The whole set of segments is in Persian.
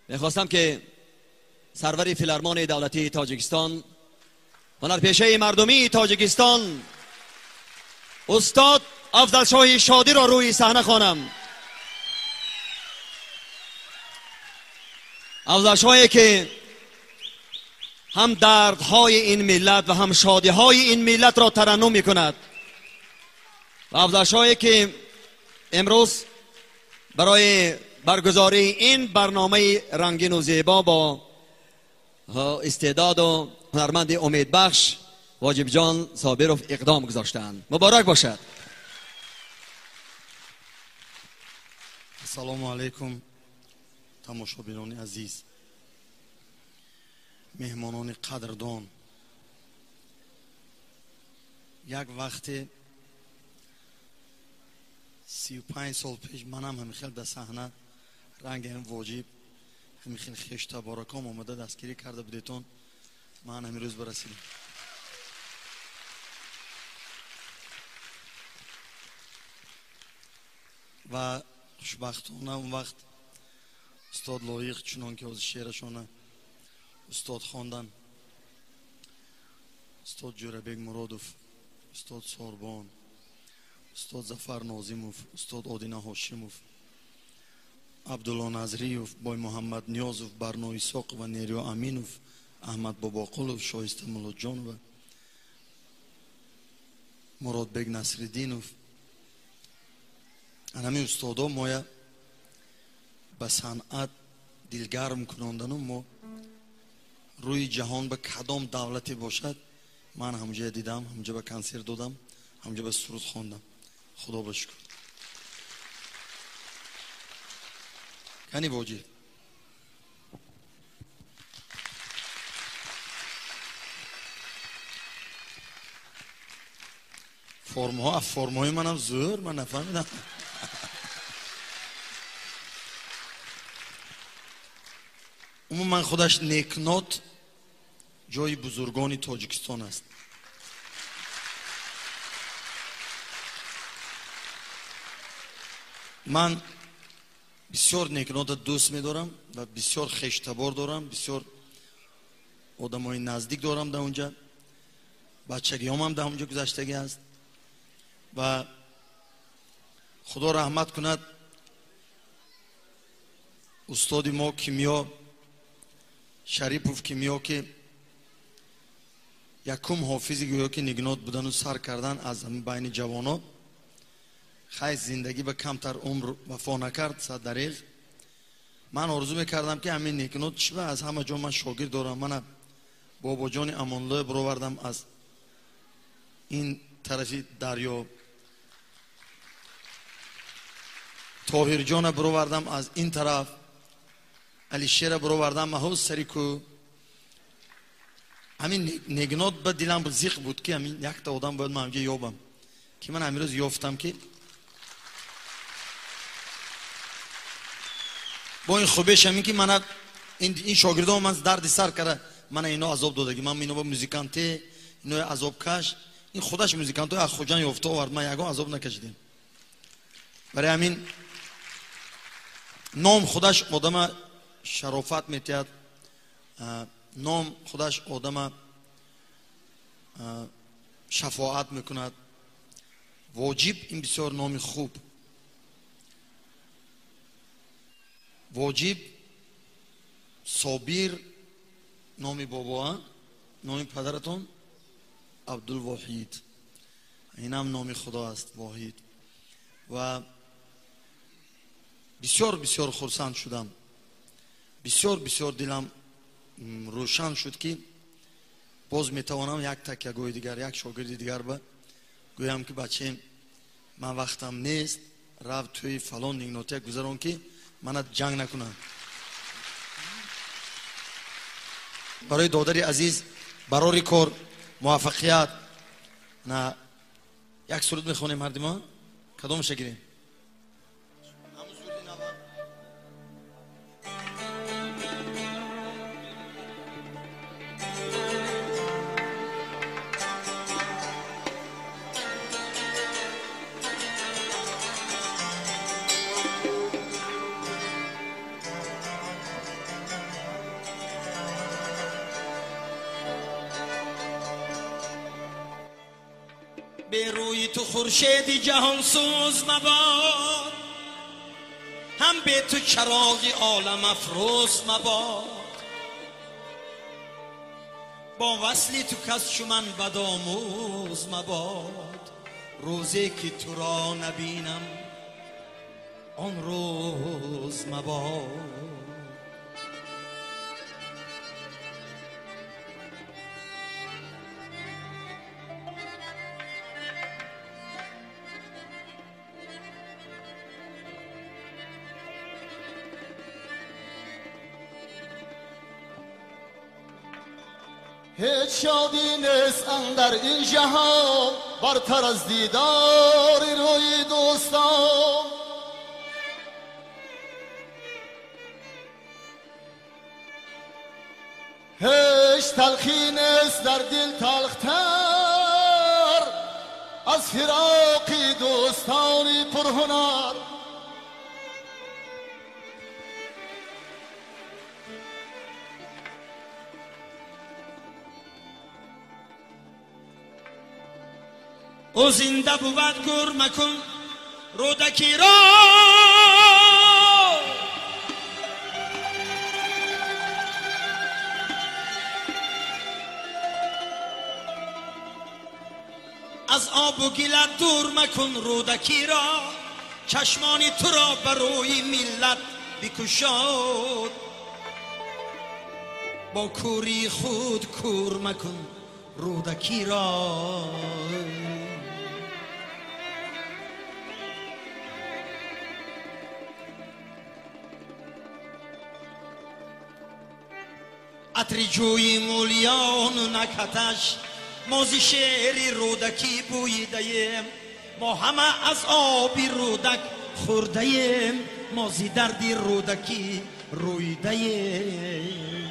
میخواستم که سرور فیلارمون دولتی تاجیکستان، هنرپیشه مردمی تاجیکستان، استاد افضل شادی را روی صحنه خوانم. افضل که هم دردهای این ملت و هم شادیهای این ملت را ترنم می کند. و افضل که امروز برای برگزاری این برنامه رنگین و زیبا با استعداد و هنرمند امیدبخش واجب جان صابرов اقدام گذاشتند. مبارک باشد. السلام علیکم تماشابینان عزیز، مهمانان قدردان. یک وقت 35 سال پیش منم همیخیل در صحنه رنگ هم واجب همیخیل خیش تبارکام آمده دستگیری کرده بودیتون، من همی روز برسیدم. و خوشبختانه اون وقت استاد لایق چنان که از شعرشانه استاد خواندن، استاد جوربک مرادوف، استاد ساربان، استاد ظفر نازیموف، استاد آدینه هاشموف، عبدالله نظریوف، بای محمد نیازوف، برنا ایساق و نیریا امینوف، احمد باباقلوف، شایسته ملاد جان و مراد بگ نصرالدینوف. همین استادا ما به صنعت دلگرم کناندن و ما روی جهان به کدام دولتی باشد من همجا دیدم، همجا به کنسرت دادم، همجا به سرود خواندم. خدا بشکر. کنی واجب فرم های منم زور من نفهمیدم. من خودش نیکنات جای بزرگانی تاجیکستان است. من بسیار نیکنات دوست می دارم و بسیار خشتبار دارم، بسیار آدم های نزدیک دارم در اونجا. بچگی هم در اونجا گذشتگی است و خدا رحمت کند استاد ما کیمیا شریپوف کیمیا که یکم حافظی گویا که نگنات بودن و سر کردن از همین بین جوانا، خیلی زندگی به کمتر عمر وفا نکرد. صد دریغ من آرزو میکردم که همین نگنات چی از همه جا من شاگرد دارم. من بابا جان امانلو برآوردم از این طرفی دریا، طاهر جان برآوردم از این طرف، علی شیر برآوردم محوز سریکو. همین نگنات به دلم زیق بود که همین یک تا آدم باید من همجا یابم که من همیروز یافتم که با این خوبش همین که من این شاگردان من درد سر کرده، من اینا عذاب دادگی، من اینا با موزیکانته اینا عذاب کش، این خودش موزیکانته از خودجان یافته آورد، من یگان عذاب نکشیدیم. برای همین نام خودش آدم شرافت میتید، نام خودش آدم شفاعت میکند. واجب این بسیار نام خوب. واجب صابر نام بابا، نام پدرتون عبدالواحد، این هم نام خدا است واحد. و بسیار بسیار خرسند شدم، بسیار بسیار دلم روشن شد که باز میتوانم یک تکیه‌گوی دیگر، یک شاگرد دیگر به گویم که بچه من وقتم نیست، رفت توی فلان نگناتی گذران که من جنگ نکنم. برای دادر عزیز برای کار موفقیت. نه یک سرود میخونیم مردمان، کدام شگیریم؟ بی تو خورشید جهان سوز مباد، هم به تو چراغ عالم افروز مباد. با وصلی تو کس چو من بدآموز مباد، روزی که تو را نبینم آن روز مباد. هیچ شادی نیست اندر این جهان برتر از دیدار روی دوستان. هیچ تلخی نیست در دل تلختر از فراق دوستانی پرهنر. او زنده بود گر مکن رودکی را، از آب و گلت دور مکن رودکی را. چشمانی تو را بروی ملت بکشاد، با کوری خود کور مکن رودکی را. عطر جوی مولیان نکتش موزی شعری رودکی بویدهیم. ما همه از آبی رودک خوردهیم، موزی دردی رودکی رویدهیم.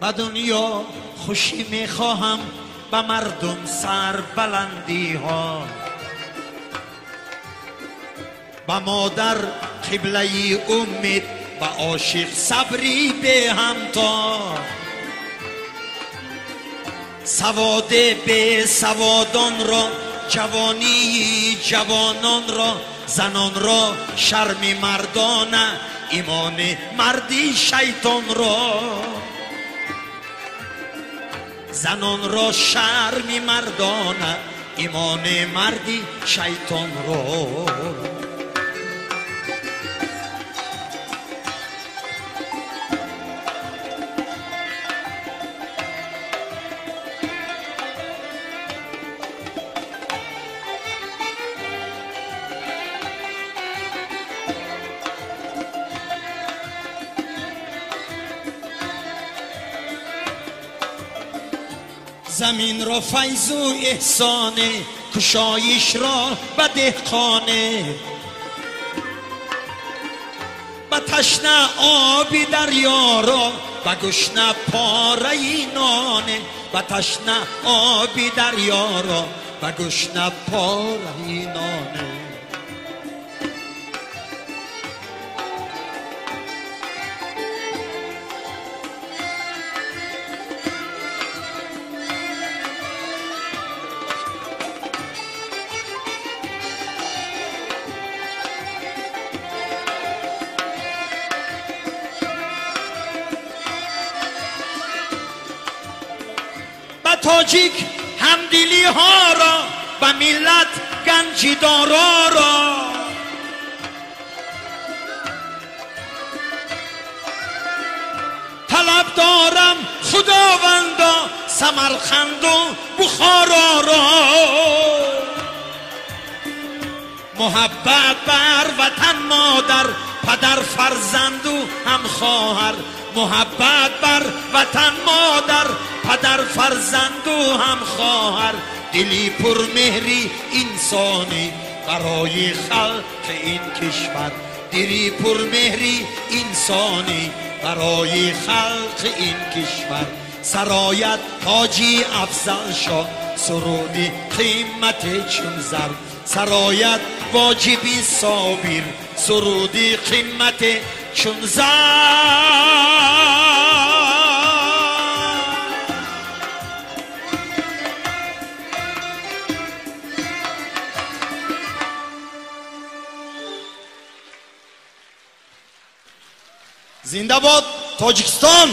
به دنیا خوشی میخواهم، به مردم سر بلندی ها، به مادر قبله امید، به عاشق صبری به همتا. سواد به سوادان را، جوانی جوانان را، زنان را شرم مردانه، ایمان مردی شیطان را. زنان را شرم مردانه، ایمان مردی شیطان را. زمین را فیض و احسانه، کشایش را به دهقانه. به تشنه آبی دریا را، به گشنه پاره نانه. به تشنه آبی دریا را، به گشنه پاره نانه. تاجیک همدلی ها را، به ملت گنج دارا را. دارم خداوندا سمرقند و بخارا را. محبت بر وطن مادر، پدر فرزند و هم خواهر. محبت بر وطن مادر، پدر فرزند و هم خواهر. دلی پر مهری انسانی برای خلق این کشور. دلی پر مهری انسانی برای خلق این کشور. سرایت حاجی افضل شاه سرودی قیمت چون زر. سرایت واجبی صابر سرودی قیمت چون زر. زنده باد تاجیکستان.